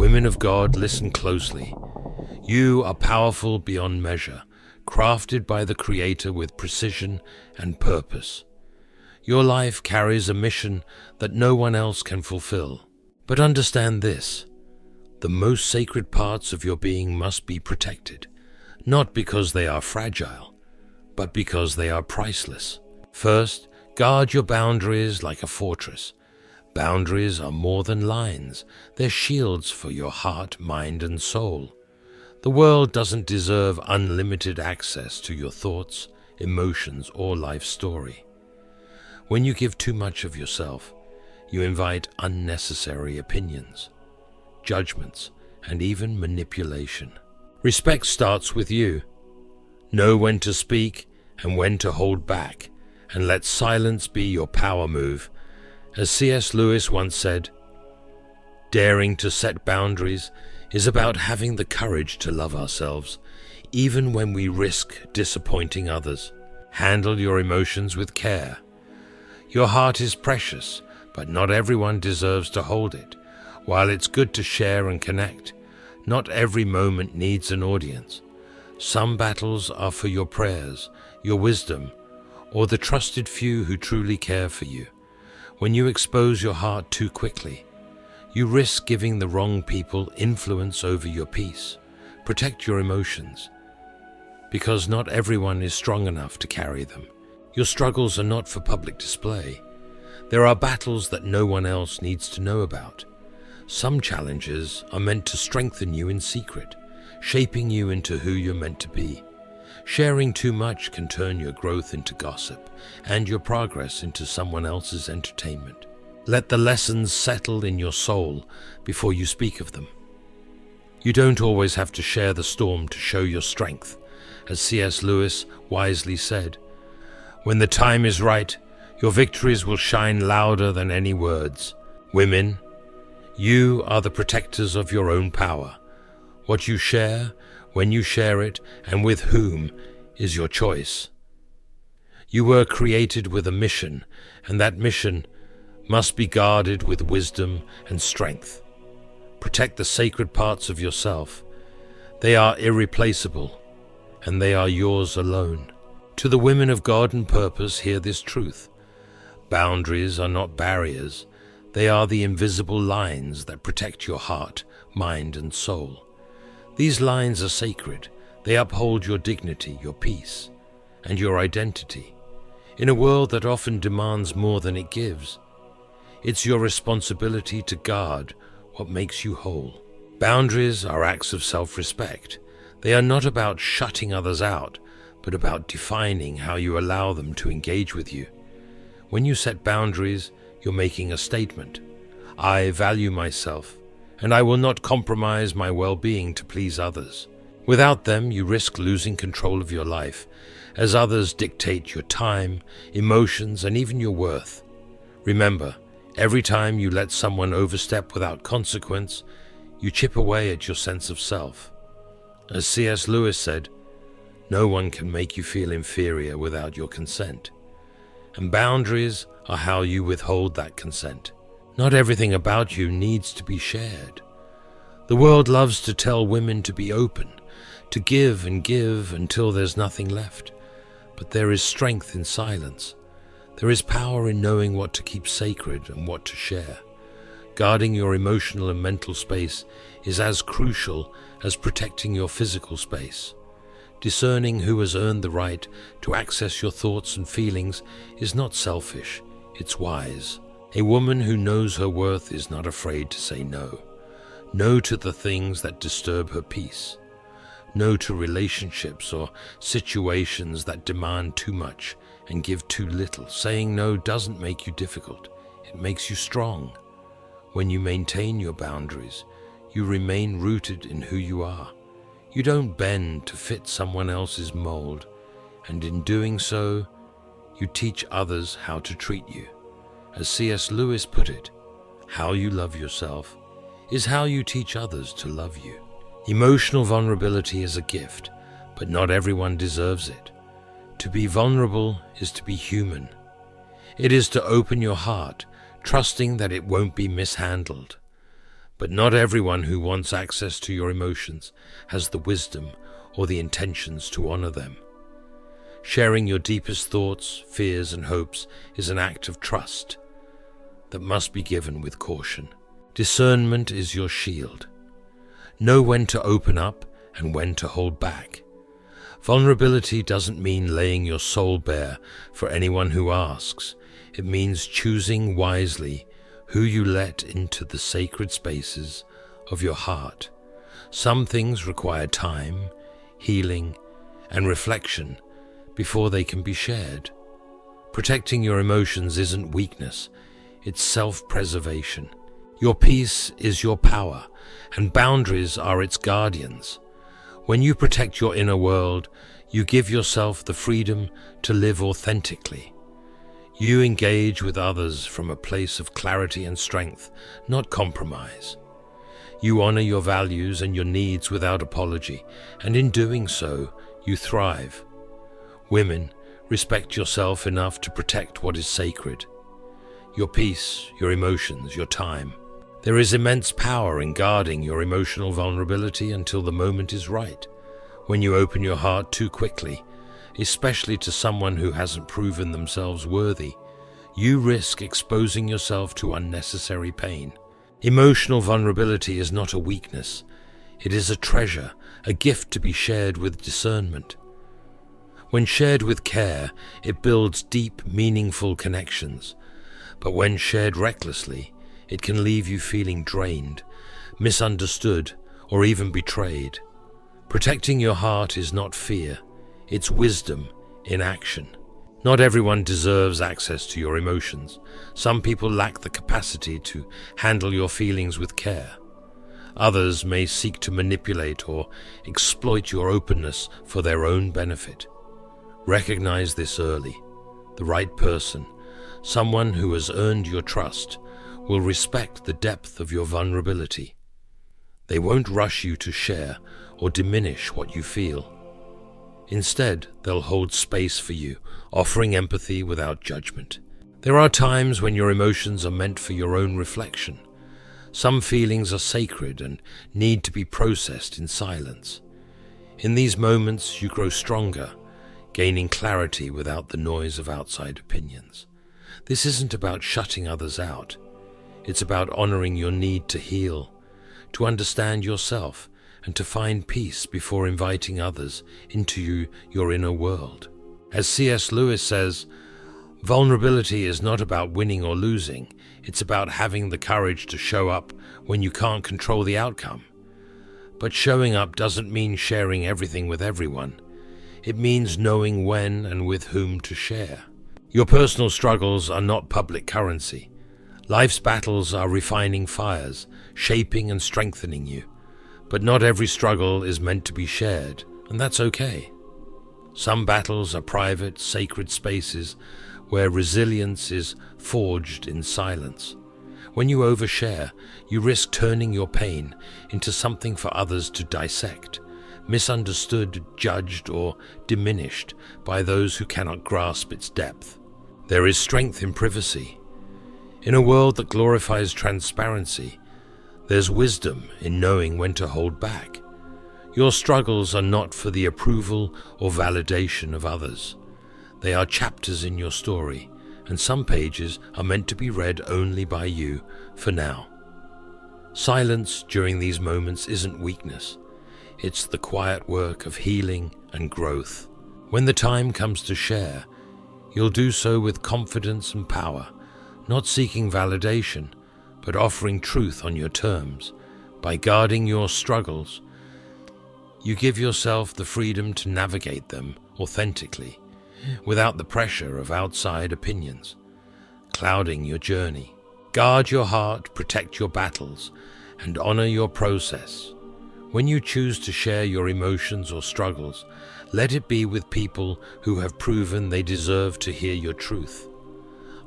Women of God, listen closely. You are powerful beyond measure, crafted by the Creator with precision and purpose. Your life carries a mission that no one else can fulfill. But understand this: the most sacred parts of your being must be protected, not because they are fragile, but because they are priceless. First, guard your boundaries like a fortress. Boundaries are more than lines. They're shields for your heart, mind, and soul. The world doesn't deserve unlimited access to your thoughts, emotions, or life story. When you give too much of yourself, you invite unnecessary opinions, judgments, and even manipulation. Respect starts with you. Know when to speak and when to hold back, and let silence be your power move. As C.S. Lewis once said, daring to set boundaries is about having the courage to love ourselves, even when we risk disappointing others. Handle your emotions with care. Your heart is precious, but not everyone deserves to hold it. While it's good to share and connect, not every moment needs an audience. Some battles are for your prayers, your wisdom, or the trusted few who truly care for you. When you expose your heart too quickly, you risk giving the wrong people influence over your peace. Protect your emotions, because not everyone is strong enough to carry them. Your struggles are not for public display. There are battles that no one else needs to know about. Some challenges are meant to strengthen you in secret, shaping you into who you're meant to be. Sharing too much can turn your growth into gossip and your progress into someone else's entertainment. Let the lessons settle in your soul before you speak of them. You don't always have to share the storm to show your strength. As C.S. Lewis wisely said, when the time is right, your victories will shine louder than any words. Women, you are the protectors of your own power. What you share, when you share it, and with whom, is your choice. You were created with a mission, and that mission must be guarded with wisdom and strength. Protect the sacred parts of yourself. They are irreplaceable, and they are yours alone. To the women of God and purpose, hear this truth. Boundaries are not barriers. They are the invisible lines that protect your heart, mind, and soul. These lines are sacred. They uphold your dignity, your peace, and your identity. In a world that often demands more than it gives, it's your responsibility to guard what makes you whole. Boundaries are acts of self-respect. They are not about shutting others out, but about defining how you allow them to engage with you. When you set boundaries, you're making a statement. I value myself, and I will not compromise my well-being to please others. Without them, you risk losing control of your life, as others dictate your time, emotions, and even your worth. Remember, every time you let someone overstep without consequence, you chip away at your sense of self. As C.S. Lewis said, no one can make you feel inferior without your consent. And boundaries are how you withhold that consent. Not everything about you needs to be shared. The world loves to tell women to be open, to give and give until there's nothing left. But there is strength in silence. There is power in knowing what to keep sacred and what to share. Guarding your emotional and mental space is as crucial as protecting your physical space. Discerning who has earned the right to access your thoughts and feelings is not selfish, it's wise. A woman who knows her worth is not afraid to say no. No to the things that disturb her peace. No to relationships or situations that demand too much and give too little. Saying no doesn't make you difficult, it makes you strong. When you maintain your boundaries, you remain rooted in who you are. You don't bend to fit someone else's mold, and in doing so, you teach others how to treat you. As C.S. Lewis put it, how you love yourself is how you teach others to love you. Emotional vulnerability is a gift, but not everyone deserves it. To be vulnerable is to be human. It is to open your heart, trusting that it won't be mishandled. But not everyone who wants access to your emotions has the wisdom or the intentions to honor them. Sharing your deepest thoughts, fears, and hopes is an act of trust that must be given with caution. Discernment is your shield. Know when to open up and when to hold back. Vulnerability doesn't mean laying your soul bare for anyone who asks. It means choosing wisely who you let into the sacred spaces of your heart. Some things require time, healing, and reflection before they can be shared. Protecting your emotions isn't weakness, it's self-preservation. Your peace is your power, and boundaries are its guardians. When you protect your inner world, you give yourself the freedom to live authentically. You engage with others from a place of clarity and strength, not compromise. You honor your values and your needs without apology, and in doing so, you thrive. Women, respect yourself enough to protect what is sacred. Your peace, your emotions, your time. There is immense power in guarding your emotional vulnerability until the moment is right. When you open your heart too quickly, especially to someone who hasn't proven themselves worthy, you risk exposing yourself to unnecessary pain. Emotional vulnerability is not a weakness. It is a treasure, a gift to be shared with discernment. When shared with care, it builds deep, meaningful connections. But when shared recklessly, it can leave you feeling drained, misunderstood, or even betrayed. Protecting your heart is not fear, it's wisdom in action. Not everyone deserves access to your emotions. Some people lack the capacity to handle your feelings with care. Others may seek to manipulate or exploit your openness for their own benefit. Recognize this early. The right person, someone who has earned your trust, will respect the depth of your vulnerability. They won't rush you to share or diminish what you feel. Instead, they'll hold space for you, offering empathy without judgment. There are times when your emotions are meant for your own reflection. Some feelings are sacred and need to be processed in silence. In these moments, you grow stronger, gaining clarity without the noise of outside opinions. This isn't about shutting others out. It's about honoring your need to heal, to understand yourself, and to find peace before inviting others into your inner world. As C.S. Lewis says, vulnerability is not about winning or losing. It's about having the courage to show up when you can't control the outcome. But showing up doesn't mean sharing everything with everyone. It means knowing when and with whom to share. Your personal struggles are not public currency. Life's battles are refining fires, shaping and strengthening you. But not every struggle is meant to be shared, and that's okay. Some battles are private, sacred spaces where resilience is forged in silence. When you overshare, you risk turning your pain into something for others to dissect, misunderstood, judged, or diminished by those who cannot grasp its depth. There is strength in privacy. In a world that glorifies transparency, there's wisdom in knowing when to hold back. Your struggles are not for the approval or validation of others. They are chapters in your story, and some pages are meant to be read only by you for now. Silence during these moments isn't weakness. It's the quiet work of healing and growth. When the time comes to share, you'll do so with confidence and power, not seeking validation, but offering truth on your terms. By guarding your struggles, you give yourself the freedom to navigate them authentically, without the pressure of outside opinions clouding your journey. Guard your heart, protect your battles, and honor your process. When you choose to share your emotions or struggles, let it be with people who have proven they deserve to hear your truth.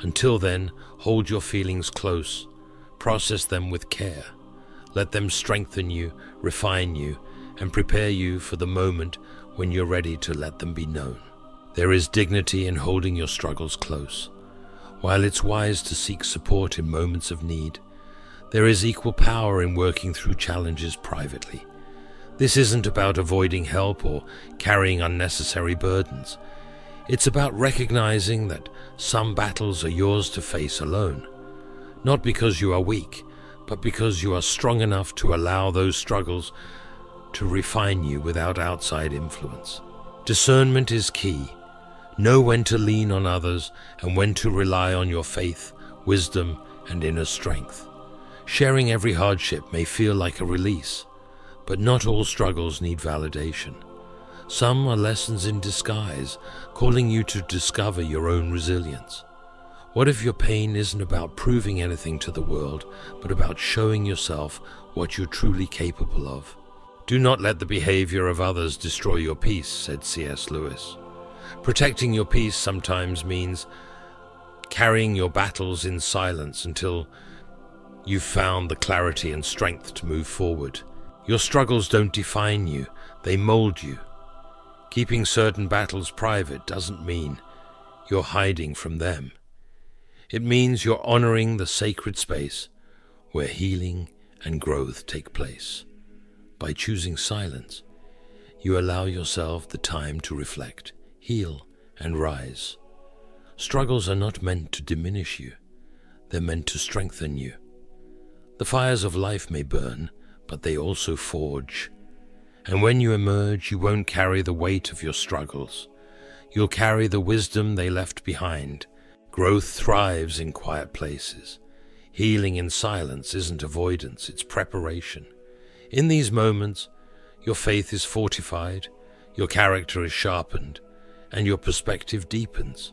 Until then, hold your feelings close, process them with care. Let them strengthen you, refine you, and prepare you for the moment when you're ready to let them be known. There is dignity in holding your struggles close. While it's wise to seek support in moments of need, There is equal power in working through challenges privately. This isn't about avoiding help or carrying unnecessary burdens. It's about recognizing that some battles are yours to face alone, not because you are weak, but because you are strong enough to allow those struggles to refine you without outside influence. Discernment is key. Know when to lean on others and when to rely on your faith, wisdom, and inner strength. Sharing every hardship may feel like a release, but not all struggles need validation. Some are lessons in disguise, calling you to discover your own resilience. What if your pain isn't about proving anything to the world, but about showing yourself what you're truly capable of? Do not let the behavior of others destroy your peace, said C.S. Lewis. Protecting your peace sometimes means carrying your battles in silence until you've found the clarity and strength to move forward. Your struggles don't define you, they mold you. Keeping certain battles private doesn't mean you're hiding from them. It means you're honoring the sacred space where healing and growth take place. By choosing silence, you allow yourself the time to reflect, heal, and rise. Struggles are not meant to diminish you. They're meant to strengthen you. The fires of life may burn, but they also forge. And when you emerge, you won't carry the weight of your struggles. You'll carry the wisdom they left behind. Growth thrives in quiet places. Healing in silence isn't avoidance, it's preparation. In these moments, your faith is fortified, your character is sharpened, and your perspective deepens.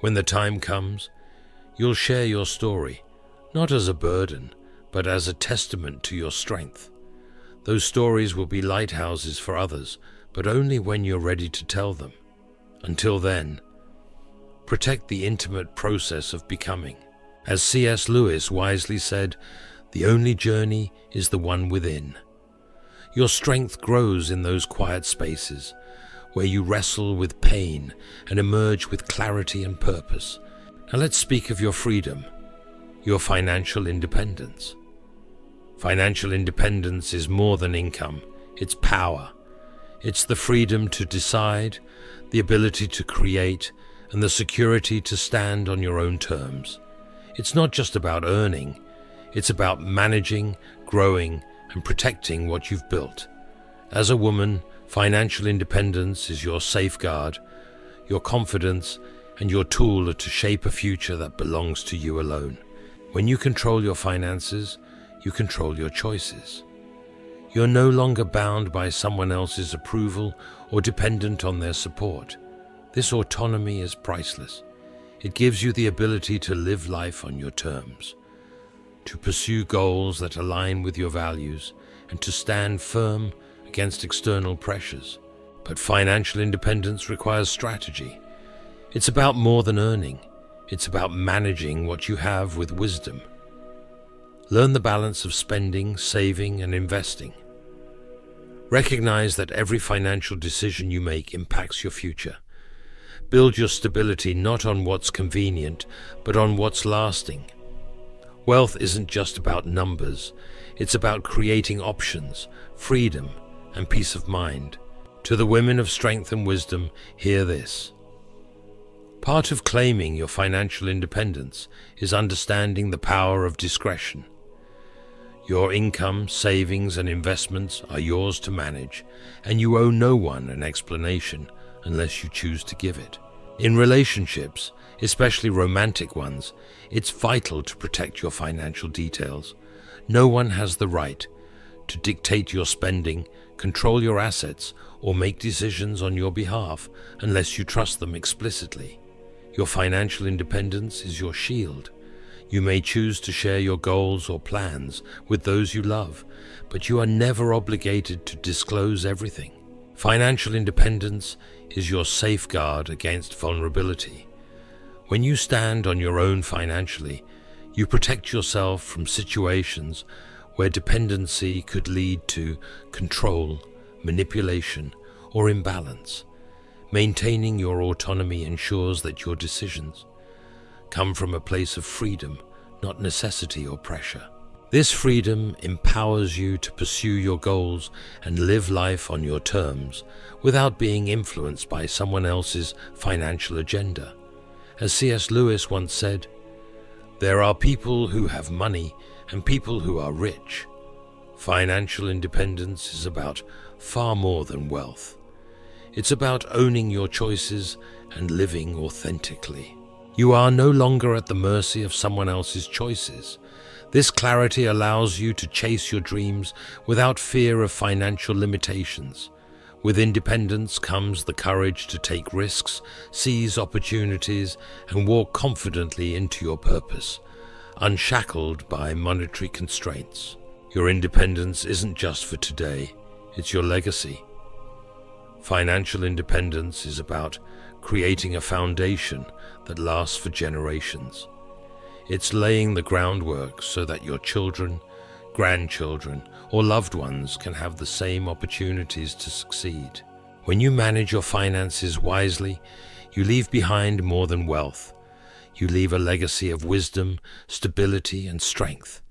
When the time comes, you'll share your story, not as a burden, but as a testament to your strength. Those stories will be lighthouses for others, but only when you're ready to tell them. Until then, protect the intimate process of becoming. As C.S. Lewis wisely said, the only journey is the one within. Your strength grows in those quiet spaces where you wrestle with pain and emerge with clarity and purpose. Now let's speak of your freedom, your financial independence. Financial independence is more than income, it's power. It's the freedom to decide, the ability to create, and the security to stand on your own terms. It's not just about earning, it's about managing, growing, and protecting what you've built. As a woman, financial independence is your safeguard, your confidence, and your tool to shape a future that belongs to you alone. When you control your finances, you control your choices. You're no longer bound by someone else's approval or dependent on their support. This autonomy is priceless. It gives you the ability to live life on your terms, to pursue goals that align with your values, and to stand firm against external pressures. But financial independence requires strategy. It's about more than earning. It's about managing what you have with wisdom. Learn the balance of spending, saving, and investing. Recognize that every financial decision you make impacts your future. Build your stability not on what's convenient, but on what's lasting. Wealth isn't just about numbers. It's about creating options, freedom, and peace of mind. To the women of strength and wisdom, hear this. Part of claiming your financial independence is understanding the power of discretion. Your income, savings, and investments are yours to manage, and you owe no one an explanation unless you choose to give it. In relationships, especially romantic ones, it's vital to protect your financial details. No one has the right to dictate your spending, control your assets, or make decisions on your behalf unless you trust them explicitly. Your financial independence is your shield. You may choose to share your goals or plans with those you love, but you are never obligated to disclose everything. Financial independence is your safeguard against vulnerability. When you stand on your own financially, you protect yourself from situations where dependency could lead to control, manipulation, or imbalance. Maintaining your autonomy ensures that your decisions come from a place of freedom, not necessity or pressure. This freedom empowers you to pursue your goals and live life on your terms without being influenced by someone else's financial agenda. As C.S. Lewis once said, "There are people who have money and people who are rich. Financial independence is about far more than wealth. It's about owning your choices and living authentically. You are no longer at the mercy of someone else's choices. This clarity allows you to chase your dreams without fear of financial limitations. With independence comes the courage to take risks, seize opportunities, and walk confidently into your purpose, unshackled by monetary constraints. Your independence isn't just for today, it's your legacy. Financial independence is about creating a foundation that lasts for generations. It's laying the groundwork so that your children, grandchildren, or loved ones can have the same opportunities to succeed. When you manage your finances wisely, you leave behind more than wealth. You leave a legacy of wisdom, stability, and strength.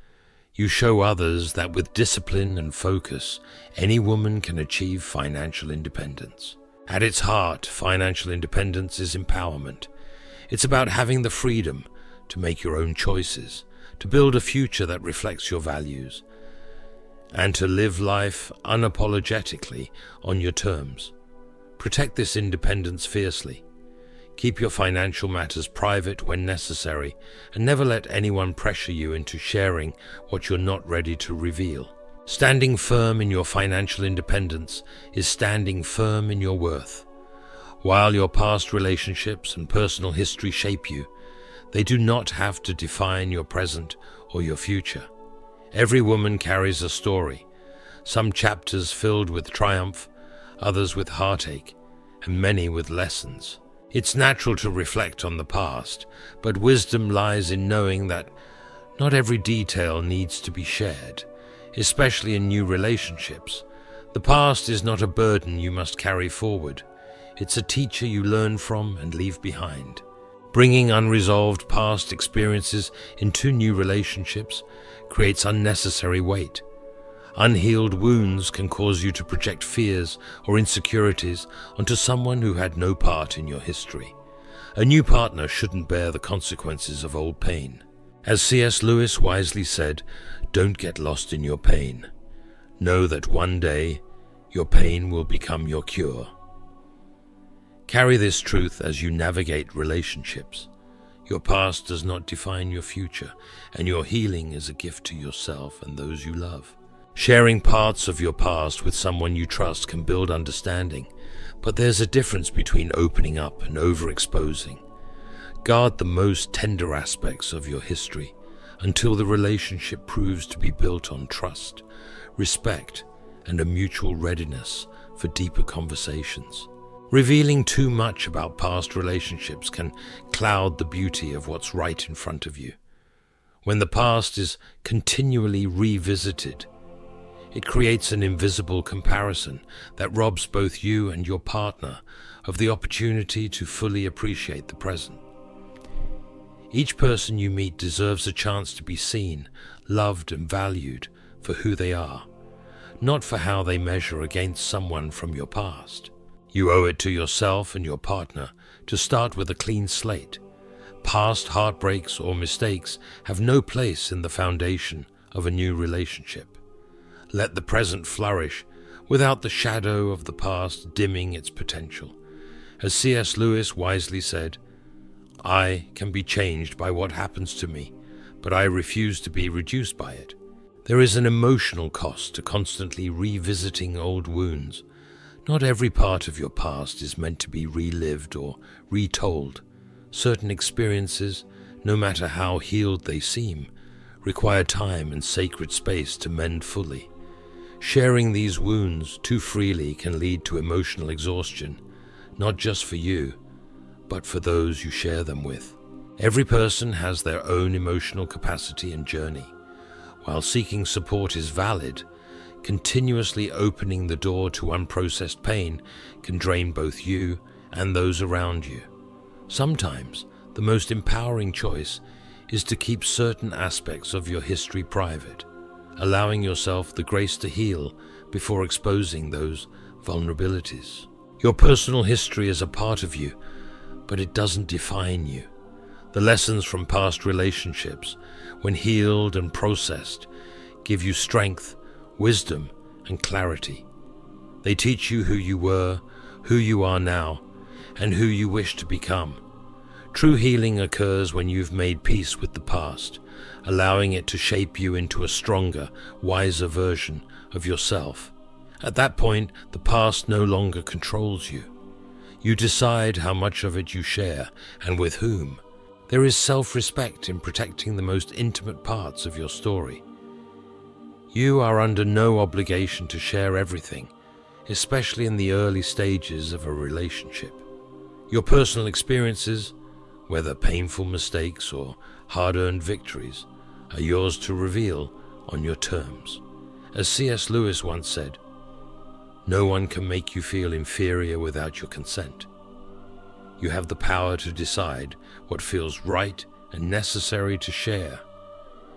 You show others that with discipline and focus, any woman can achieve financial independence. At its heart, financial independence is empowerment. It's about having the freedom to make your own choices, to build a future that reflects your values, and to live life unapologetically on your terms. Protect this independence fiercely. Keep your financial matters private when necessary, and never let anyone pressure you into sharing what you're not ready to reveal. Standing firm in your financial independence is standing firm in your worth. While your past relationships and personal history shape you, they do not have to define your present or your future. Every woman carries a story, some chapters filled with triumph, others with heartache, and many with lessons. It's natural to reflect on the past, but wisdom lies in knowing that not every detail needs to be shared, especially in new relationships. The past is not a burden you must carry forward. It's a teacher you learn from and leave behind. Bringing unresolved past experiences into new relationships creates unnecessary weight. Unhealed wounds can cause you to project fears or insecurities onto someone who had no part in your history. A new partner shouldn't bear the consequences of old pain. As C.S. Lewis wisely said, "Don't get lost in your pain. Know that one day your pain will become your cure." Carry this truth as you navigate relationships. Your past does not define your future, and your healing is a gift to yourself and those you love. Sharing parts of your past with someone you trust can build understanding, but there's a difference between opening up and overexposing. Guard the most tender aspects of your history until the relationship proves to be built on trust, respect, and a mutual readiness for deeper conversations. Revealing too much about past relationships can cloud the beauty of what's right in front of you. When the past is continually revisited, it creates an invisible comparison that robs both you and your partner of the opportunity to fully appreciate the present. Each person you meet deserves a chance to be seen, loved, and valued for who they are, not for how they measure against someone from your past. You owe it to yourself and your partner to start with a clean slate. Past heartbreaks or mistakes have no place in the foundation of a new relationship. Let the present flourish without the shadow of the past dimming its potential. As C.S. Lewis wisely said, "I can be changed by what happens to me, but I refuse to be reduced by it." There is an emotional cost to constantly revisiting old wounds. Not every part of your past is meant to be relived or retold. Certain experiences, no matter how healed they seem, require time and sacred space to mend fully. Sharing these wounds too freely can lead to emotional exhaustion, not just for you, but for those you share them with. Every person has their own emotional capacity and journey. While seeking support is valid, continuously opening the door to unprocessed pain can drain both you and those around you. Sometimes, the most empowering choice is to keep certain aspects of your history private, allowing yourself the grace to heal before exposing those vulnerabilities. Your personal history is a part of you, but it doesn't define you. The lessons from past relationships, when healed and processed, give you strength, wisdom, and clarity. They teach you who you were, who you are now, and who you wish to become. True healing occurs when you've made peace with the past, allowing it to shape you into a stronger, wiser version of yourself. At that point, the past no longer controls you. You decide how much of it you share and with whom. There is self-respect in protecting the most intimate parts of your story. You are under no obligation to share everything, especially in the early stages of a relationship. Your personal experiences, whether painful mistakes or hard-earned victories, are yours to reveal on your terms. As C.S. Lewis once said, "No one can make you feel inferior without your consent." You have the power to decide what feels right and necessary to share,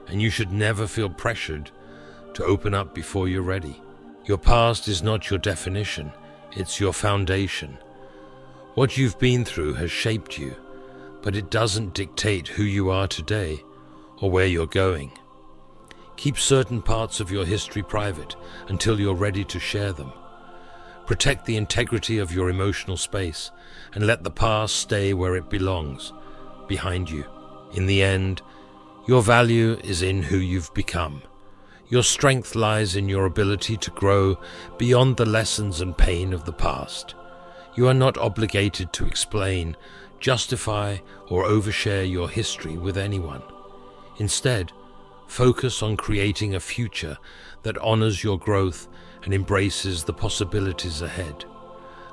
and you should never feel pressured to open up before you're ready. Your past is not your definition, it's your foundation. What you've been through has shaped you, but it doesn't dictate who you are today or where you're going. Keep certain parts of your history private until you're ready to share them. Protect the integrity of your emotional space and let the past stay where it belongs, behind you. In the end, your value is in who you've become. Your strength lies in your ability to grow beyond the lessons and pain of the past. You are not obligated to explain, justify, or overshare your history with anyone. Instead, focus on creating a future that honors your growth and embraces the possibilities ahead.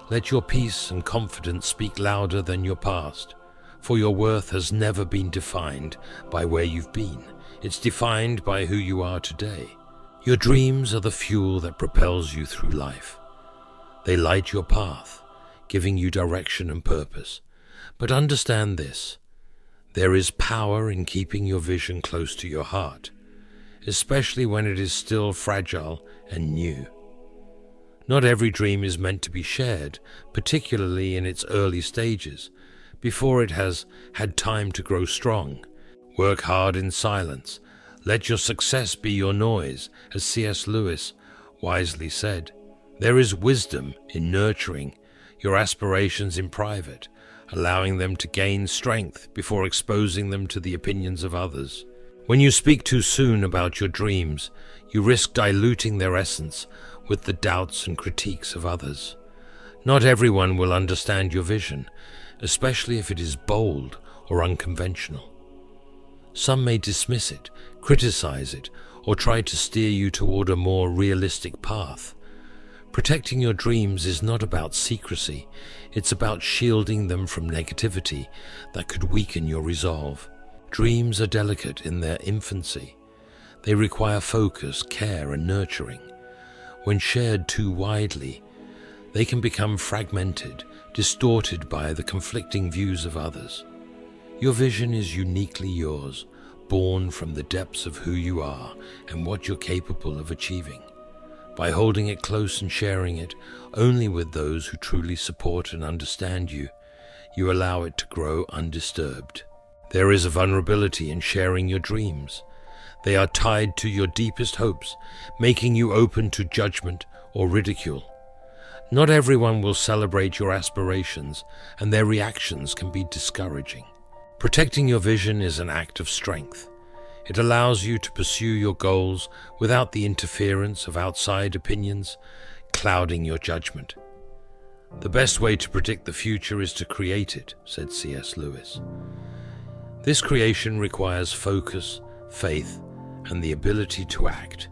Let your peace and confidence speak louder than your past, for your worth has never been defined by where you've been. It's defined by who you are today. Your dreams are the fuel that propels you through life. They light your path, giving you direction and purpose. But understand this, there is power in keeping your vision close to your heart, especially when it is still fragile and new. Not every dream is meant to be shared, particularly in its early stages, before it has had time to grow strong. Work hard in silence. Let your success be your noise, as C.S. Lewis wisely said. There is wisdom in nurturing your aspirations in private, allowing them to gain strength before exposing them to the opinions of others. When you speak too soon about your dreams, you risk diluting their essence with the doubts and critiques of others. Not everyone will understand your vision, especially if it is bold or unconventional. Some may dismiss it, criticize it, or try to steer you toward a more realistic path. Protecting your dreams is not about secrecy, it's about shielding them from negativity that could weaken your resolve. Dreams are delicate in their infancy. They require focus, care, and nurturing. When shared too widely, they can become fragmented, distorted by the conflicting views of others. Your vision is uniquely yours, born from the depths of who you are and what you're capable of achieving. By holding it close and sharing it only with those who truly support and understand you, you allow it to grow undisturbed. There is a vulnerability in sharing your dreams. They are tied to your deepest hopes, making you open to judgment or ridicule. Not everyone will celebrate your aspirations, and their reactions can be discouraging. Protecting your vision is an act of strength. It allows you to pursue your goals without the interference of outside opinions clouding your judgment. The best way to predict the future is to create it, said C.S. Lewis. This creation requires focus, faith, and the ability to act,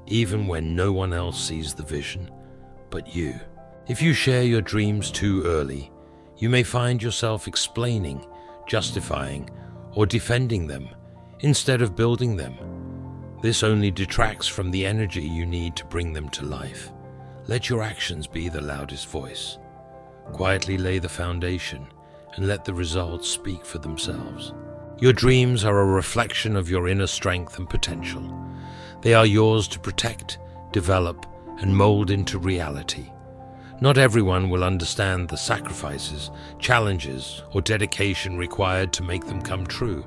even when no one else sees the vision but you. If you share your dreams too early, you may find yourself explaining, justifying, or defending them instead of building them. This only detracts from the energy you need to bring them to life. Let your actions be the loudest voice. Quietly lay the foundation and let the results speak for themselves. Your dreams are a reflection of your inner strength and potential. They are yours to protect, develop, and mold into reality. Not everyone will understand the sacrifices, challenges, or dedication required to make them come true,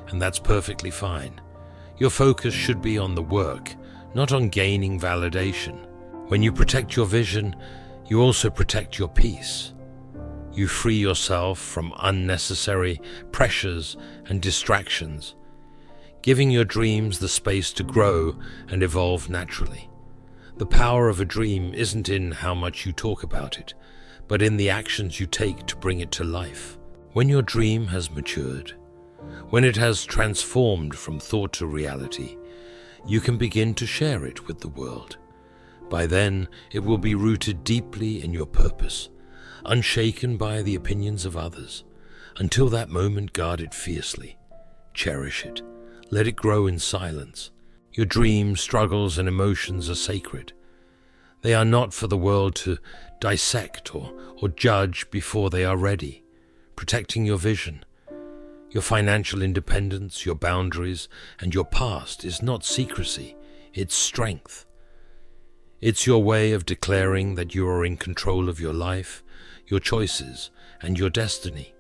and that's perfectly fine. Your focus should be on the work, not on gaining validation. When you protect your vision, you also protect your peace. You free yourself from unnecessary pressures and distractions, giving your dreams the space to grow and evolve naturally. The power of a dream isn't in how much you talk about it, but in the actions you take to bring it to life. When your dream has matured, when it has transformed from thought to reality, you can begin to share it with the world. By then, it will be rooted deeply in your purpose, unshaken by the opinions of others. Until that moment, guard it fiercely. Cherish it. Let it grow in silence. Your dreams, struggles, and emotions are sacred. They are not for the world to dissect or judge before they are ready. Protecting your vision, your financial independence, your boundaries, and your past is not secrecy, it's strength. It's your way of declaring that you are in control of your life, your choices, and your destiny.